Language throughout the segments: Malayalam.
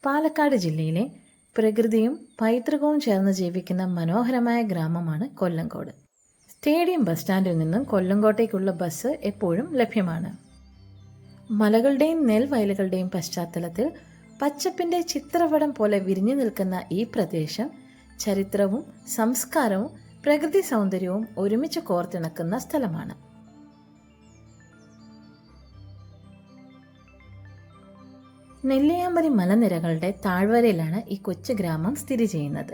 പാലക്കാട് ജില്ലയിലെ പ്രകൃതിയും പൈതൃകവും ചേർന്ന് ജീവിക്കുന്ന മനോഹരമായ ഗ്രാമമാണ് കൊല്ലങ്കോട്. സ്റ്റേഡിയം ബസ് സ്റ്റാൻഡിൽ നിന്നും കൊല്ലങ്കോട്ടേക്കുള്ള ബസ് എപ്പോഴും ലഭ്യമാണ്. മലകളുടെയും നെൽവയലുകളുടെയും പശ്ചാത്തലത്തിൽ പച്ചപ്പിൻ്റെ ചിത്രപടം പോലെ വിരിഞ്ഞു നിൽക്കുന്ന ഈ പ്രദേശം ചരിത്രവും സംസ്കാരവും പ്രകൃതി സൗന്ദര്യവും ഒരുമിച്ച് കോർത്തിണക്കുന്ന സ്ഥലമാണ്. നെല്ലിയാമ്പതി മലനിരകളുടെ താഴ്വരയിലാണ് ഈ കൊച്ചു ഗ്രാമം സ്ഥിതി ചെയ്യുന്നത്.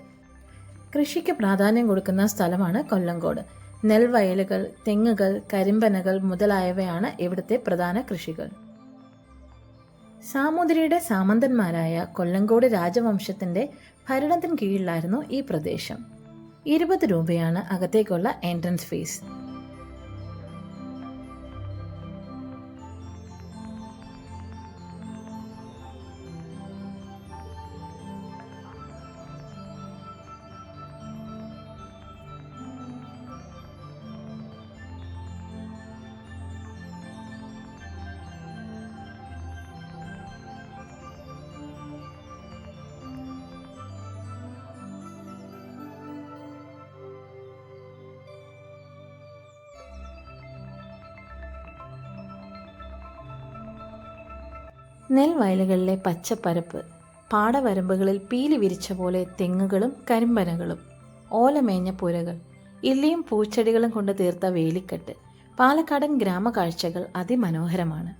കൃഷിക്ക് പ്രാധാന്യം കൊടുക്കുന്ന സ്ഥലമാണ് കൊല്ലങ്കോട്. നെൽവയലുകൾ, തെങ്ങുകൾ, കരിമ്പനകൾ മുതലായവയാണ് ഇവിടുത്തെ പ്രധാന കൃഷികൾ. സാമൂതിരിയുടെ സാമന്തന്മാരായ കൊല്ലങ്കോട് രാജവംശത്തിന്റെ ഭരണത്തിന് കീഴിലായിരുന്നു ഈ പ്രദേശം. 20 രൂപയാണ് അകത്തേക്കുള്ള എൻട്രൻസ് ഫീസ്. നെൽവയലുകളിലെ പച്ചപ്പരപ്പ്, പാടവരമ്പുകളിൽ പീലി വിരിച്ച പോലെ തെങ്ങുകളും കരിമ്പനകളും, ഓലമേഞ്ഞ പുരകൾ, ഇല്ലിയും പൂച്ചെടികളും കൊണ്ട് തീർത്ത വേലിക്കെട്ട്, പാലക്കാടൻ ഗ്രാമകാഴ്ചകൾ അതിമനോഹരമാണ്.